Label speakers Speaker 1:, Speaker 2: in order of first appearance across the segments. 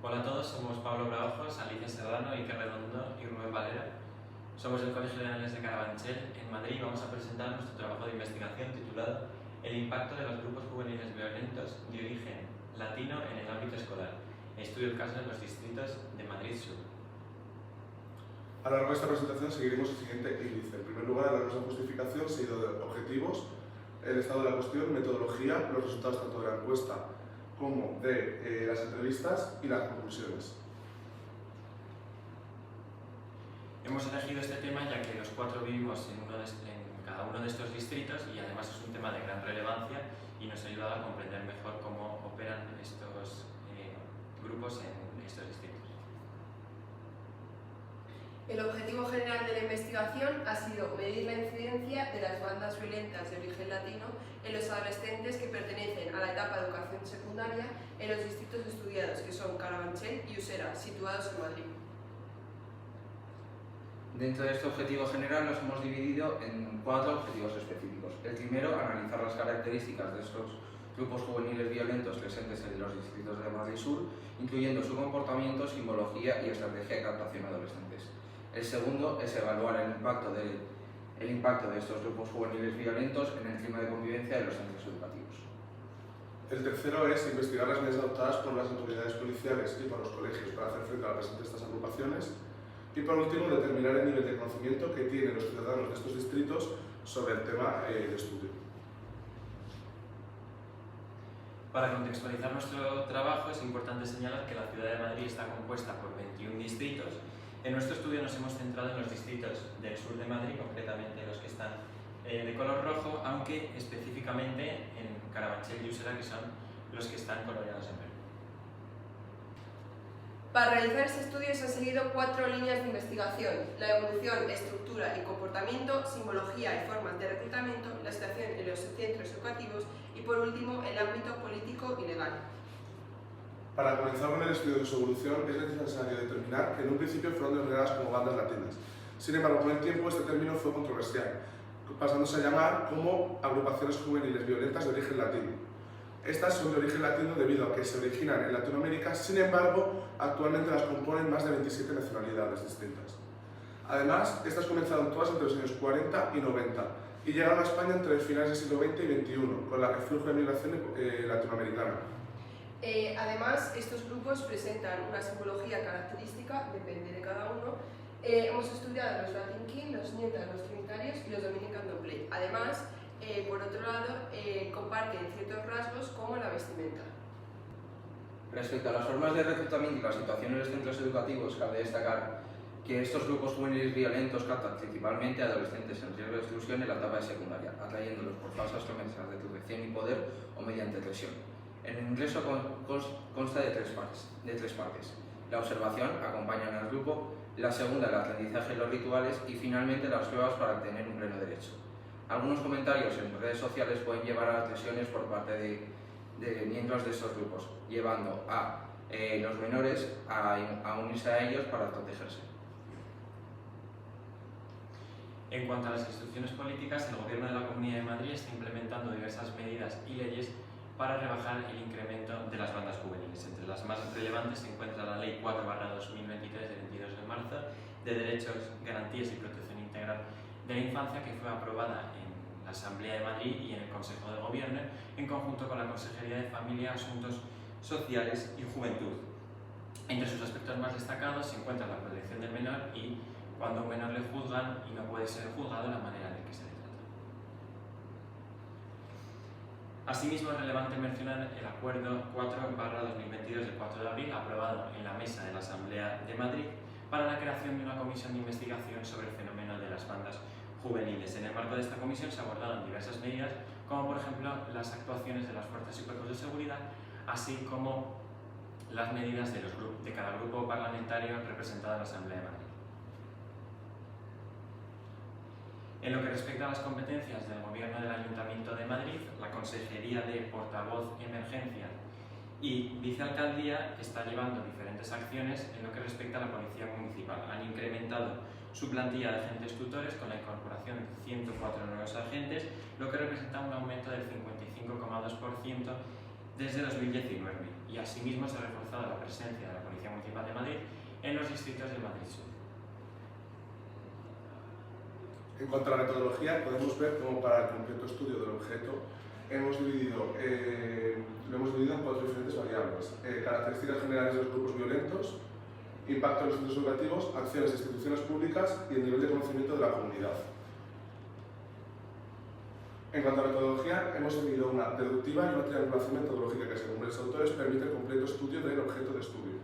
Speaker 1: Hola a todos, somos Pablo Braojos, Alicia Serrano, Iker Redondo y Rubén Valera. Somos del Colegio de Leones de Carabanchel en Madrid y vamos a presentar nuestro trabajo de investigación titulado El impacto de los grupos juveniles violentos de origen latino en el ámbito escolar. Estudio el caso de los distritos de Madrid Sur.
Speaker 2: A lo largo de esta presentación seguiremos el siguiente índice. En primer lugar, hablaremos de justificación, seguido de objetivos, el estado de la cuestión, metodología, los resultados tanto de la encuesta como de las entrevistas y las conclusiones.
Speaker 1: Hemos elegido este tema ya que los cuatro vivimos en cada uno de estos distritos y además es un tema de gran relevancia y nos ayuda a comprender mejor cómo operan estos grupos en estos distritos.
Speaker 3: El objetivo general de la investigación ha sido medir la incidencia de las bandas violentas de origen latino en los adolescentes que pertenecen a la etapa de educación secundaria en los distritos estudiados, que son Carabanchel y Usera, situados en Madrid.
Speaker 4: Dentro de este objetivo general nos hemos dividido en 4 objetivos específicos. El primero, analizar las características de estos grupos juveniles violentos presentes en los distritos de Madrid Sur, incluyendo su comportamiento, simbología y estrategia de captación a adolescentes. El segundo es evaluar el impacto de estos grupos juveniles violentos en el clima de convivencia de los centros educativos.
Speaker 2: El tercero es investigar las medidas adoptadas por las autoridades policiales y por los colegios para hacer frente a la presencia de estas agrupaciones. Y por último, determinar el nivel de conocimiento que tienen los ciudadanos de estos distritos sobre el tema de estudio.
Speaker 1: Para contextualizar nuestro trabajo es importante señalar que la ciudad de Madrid está compuesta por 21 distritos. En nuestro estudio nos hemos centrado en los distritos del sur de Madrid, concretamente los que están de color rojo, aunque específicamente en Carabanchel y Usera, que son los que están coloreados en verde.
Speaker 3: Para realizar este estudio se han seguido 4 líneas de investigación: la evolución, estructura y comportamiento, simbología y formas de reclutamiento, la situación en los centros educativos y, por último, el ámbito político y legal.
Speaker 2: Para comenzar con el estudio de su evolución es necesario determinar que en un principio fueron denominadas como bandas latinas. Sin embargo, con el tiempo este término fue controversial, pasándose a llamar como agrupaciones juveniles violentas de origen latino. Estas son de origen latino debido a que se originan en Latinoamérica, sin embargo, actualmente las componen más de 27 nacionalidades distintas. Además, estas comenzaron todas entre los años 40 y 90 y llegaron a España entre finales del siglo XX y XXI, con el flujo de migración latinoamericana.
Speaker 3: Además, estos grupos presentan una simbología característica, depende de cada uno. Hemos estudiado los Latin King, los Nietas, los Trinitarios y los Dominican Doble. Además, por otro lado, comparten ciertos rasgos como la vestimenta.
Speaker 4: Respecto a las formas de reclutamiento y la situación en los centros educativos, cabe destacar que estos grupos juveniles violentos captan principalmente a adolescentes en riesgo de exclusión en la etapa de secundaria, atrayéndolos por falsas promesas de tuición y poder o mediante presión. El ingreso consta de tres partes. La observación, acompañan al grupo; la segunda, el aprendizaje de los rituales; y finalmente las pruebas para obtener un pleno derecho. Algunos comentarios en redes sociales pueden llevar a agresiones por parte de miembros de estos grupos, llevando a los menores a unirse a ellos para protegerse.
Speaker 1: En cuanto a las instituciones políticas, el Gobierno de la Comunidad de Madrid está implementando diversas medidas y leyes para rebajar el incremento de las bandas juveniles. Entre las más relevantes se encuentra la Ley 4/2023 de 22 de marzo de Derechos, Garantías y Protección Integral de la Infancia, que fue aprobada en la Asamblea de Madrid y en el Consejo de Gobierno, en conjunto con la Consejería de Familia, Asuntos Sociales y Juventud. Entre sus aspectos más destacados se encuentra la protección del menor y cuando a un menor le juzgan y no puede ser juzgado, la manera en que se le trata. Asimismo, es relevante mencionar el Acuerdo 4/2022 del 4 de abril, aprobado en la Mesa de la Asamblea de Madrid, para la creación de una comisión de investigación sobre el fenómeno de las bandas juveniles. En el marco de esta comisión se abordaron diversas medidas, como por ejemplo las actuaciones de las fuerzas y cuerpos de seguridad, así como las medidas de cada grupo parlamentario representado en la Asamblea de Madrid. En lo que respecta a las competencias del Gobierno del Ayuntamiento de Madrid, la Consejería de Portavoz Emergencia y Vicealcaldía está llevando diferentes acciones en lo que respecta a la Policía Municipal. Han incrementado su plantilla de agentes tutores con la incorporación de 104 nuevos agentes, lo que representa un aumento del 55,2% desde 2019, y y asimismo se ha reforzado la presencia de la Policía Municipal de Madrid en los distritos de Madrid Sur.
Speaker 2: En cuanto a la metodología, podemos ver cómo para el concreto estudio del objeto lo hemos dividido en 4 diferentes variables: características generales de los grupos violentos, impacto en los centros educativos, acciones de instituciones públicas y el nivel de conocimiento de la comunidad. En cuanto a metodología, hemos seguido una deductiva y una triangulación metodológica que, según los autores, permite el completo estudio del objeto de estudio.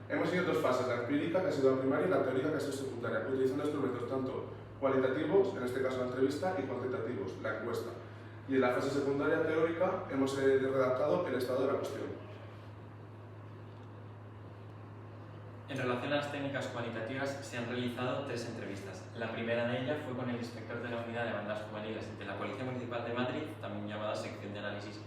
Speaker 2: Hemos seguido 2 fases: la empírica, que ha sido la primaria, y la teórica, que ha sido secundaria, utilizando instrumentos tanto cualitativos, en este caso la entrevista, y cuantitativos, la encuesta. Y en la fase secundaria teórica hemos redactado el estado de la cuestión.
Speaker 1: En relación a las técnicas cualitativas, se han realizado 3 entrevistas. La primera de ellas fue con el inspector de la Unidad de Bandas Juveniles de la Policía Municipal de Madrid, también llamada Sección de Análisis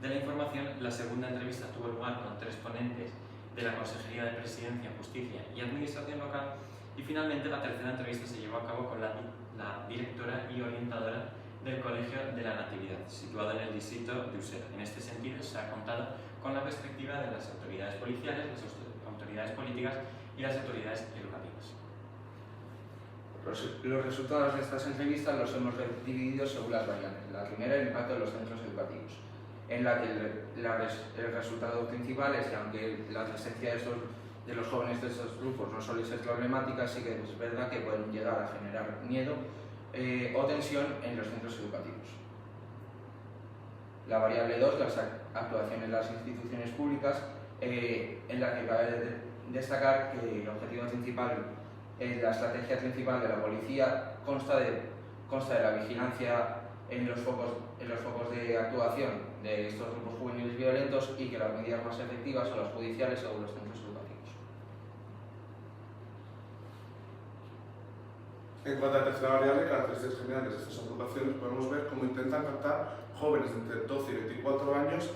Speaker 1: de la Información. La segunda entrevista tuvo lugar con 3 ponentes de la Consejería de Presidencia, Justicia y Administración Local. Y finalmente la tercera entrevista se llevó a cabo con la directora y orientadora del Colegio de la Natividad, situado en el distrito de Usera. En este sentido, se ha contado con la perspectiva de las autoridades policiales, las autoridades políticas y las autoridades educativas.
Speaker 4: Los resultados de estas entrevistas los hemos dividido según las variables. La primera, el impacto de los centros educativos, en la que el resultado principal es que, aunque la presencia de los jóvenes de estos grupos no suele ser problemática, sí que es verdad que pueden llegar a generar miedo o tensión en los centros educativos. La variable 2, las actuaciones de las instituciones públicas, en la que cabe destacar que el objetivo principal, la estrategia principal de la policía consta de la vigilancia en los focos de actuación de estos grupos juveniles violentos, y que las medidas más efectivas son las judiciales o los centros educativos.
Speaker 2: En cuanto a la tercera variable, características generales de estas agrupaciones, podemos ver cómo intentan captar jóvenes de entre 12 y 24 años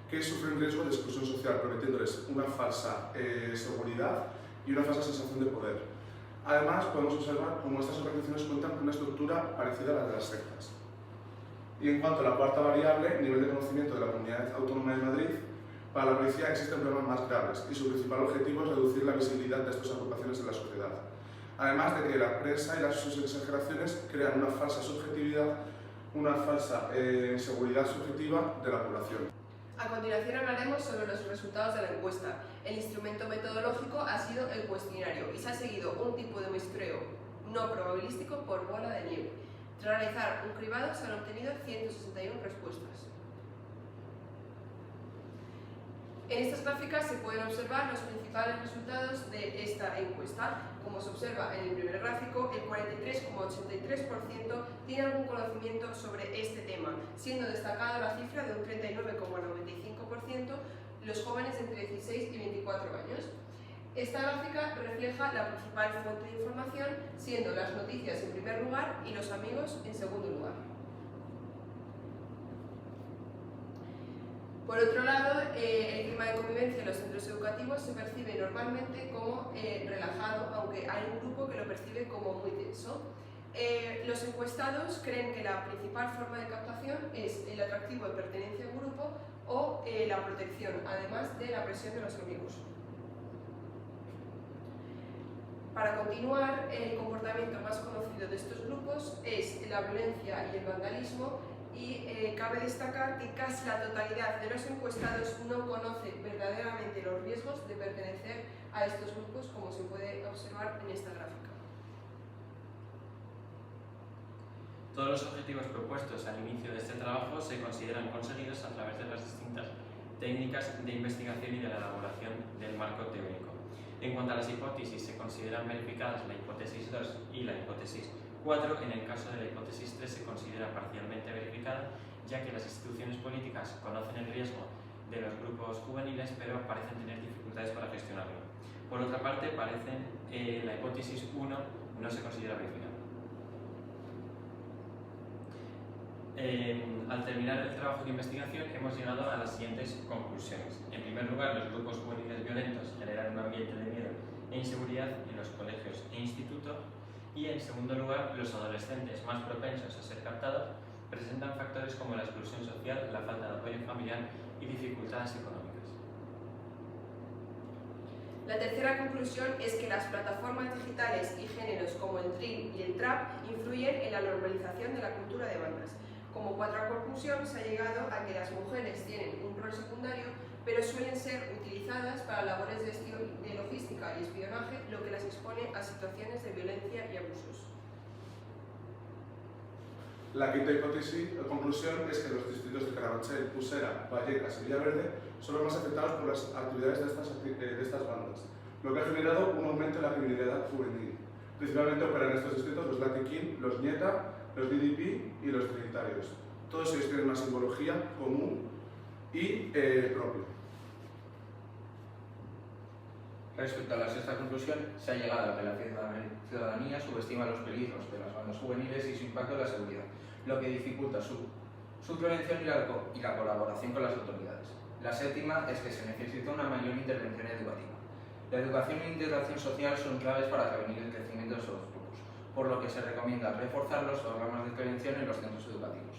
Speaker 2: que sufren riesgo de exclusión social, prometiéndoles una falsa seguridad y una falsa sensación de poder. Además, podemos observar cómo estas organizaciones cuentan con una estructura parecida a la de las sectas. Y en cuanto a la cuarta variable, nivel de conocimiento de la Comunidad Autónoma de Madrid, para la policía existen problemas más graves y su principal objetivo es reducir la visibilidad de estas agrupaciones en la sociedad. Además de que la prensa y sus exageraciones crean una falsa subjetividad, una falsa seguridad subjetiva de la población.
Speaker 3: A continuación hablaremos sobre los resultados de la encuesta. El instrumento metodológico ha sido el cuestionario y se ha seguido un tipo de muestreo no probabilístico por bola de nieve. Tras realizar un cribado se han obtenido 161 respuestas. En estas gráficas se pueden observar los principales resultados de esta encuesta. Como se observa en el primer gráfico, el 43,83% tiene algún conocimiento sobre este tema, siendo destacada la cifra de un 39,95% los jóvenes entre 16 y 24 años. Esta gráfica refleja la principal fuente de información, siendo las noticias en primer lugar y los amigos en segundo lugar. Por otro lado, el clima de convivencia en los centros educativos se percibe normalmente como relajado, aunque hay un grupo que lo percibe como muy tenso. Los encuestados creen que la principal forma de captación es el atractivo de pertenencia a un grupo o la protección, además de la presión de los amigos. Para continuar, el comportamiento más conocido de estos grupos es la violencia y el vandalismo, y cabe destacar que casi la totalidad de los encuestados no conoce verdaderamente los riesgos de pertenecer a estos grupos, como se puede observar en esta gráfica.
Speaker 1: Todos los objetivos propuestos al inicio de este trabajo se consideran conseguidos a través de las distintas técnicas de investigación y de la elaboración del marco teórico. En cuanto a las hipótesis, se consideran verificadas la hipótesis 2 y la hipótesis 4. En el caso de la hipótesis 3 se considera parcialmente verificada, ya que las instituciones políticas conocen el riesgo de los grupos juveniles, pero parecen tener dificultades para gestionarlo. Por otra parte, la hipótesis 1 no se considera verificada. Al terminar el trabajo de investigación hemos llegado a las siguientes conclusiones. En primer lugar, los grupos juveniles violentos generan un ambiente de miedo e inseguridad en los colegios e institutos, y en segundo lugar, los adolescentes más propensos a ser captados presentan factores como la exclusión social, la falta de apoyo familiar y dificultades económicas.
Speaker 3: La tercera conclusión es que las plataformas digitales y géneros como el drill y el trap influyen en la normalización de la cultura de bandas. Como cuarta conclusión, se ha llegado a que las mujeres tienen un rol secundario, pero suelen ser utilizadas para labores de logística y espionaje, lo que las expone a situaciones de violencia y abusos.
Speaker 2: La quinta hipótesis o conclusión es que los distritos de Carabanchel, Usera, Vallecas y Villaverde son los más afectados por las actividades de estas bandas, lo que ha generado un aumento en la criminalidad juvenil. Principalmente operan en estos distritos los Latin King, los Nieta, los DDP y los Trinitarios. Todos ellos tienen una simbología común y propia.
Speaker 4: Respecto a la sexta conclusión, se ha llegado a que la ciudadanía subestima los peligros de las bandas juveniles y su impacto en la seguridad, lo que dificulta su prevención y la colaboración con las autoridades. La séptima es que se necesita una mayor intervención educativa. La educación e integración social son claves para prevenir el crecimiento de estos grupos, por lo que se recomienda reforzar los programas de prevención en los centros educativos.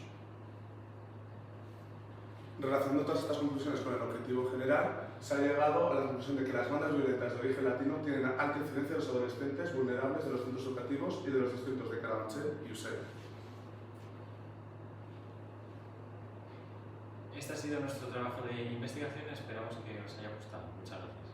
Speaker 2: Relacionando todas estas conclusiones con el objetivo general, se ha llegado a la conclusión de que las bandas violentas de origen latino tienen alta incidencia en los adolescentes vulnerables de los centros educativos y de los distritos de Carabanchel y Usera.
Speaker 1: Este ha sido nuestro trabajo de investigación, esperamos que os haya gustado. Muchas gracias.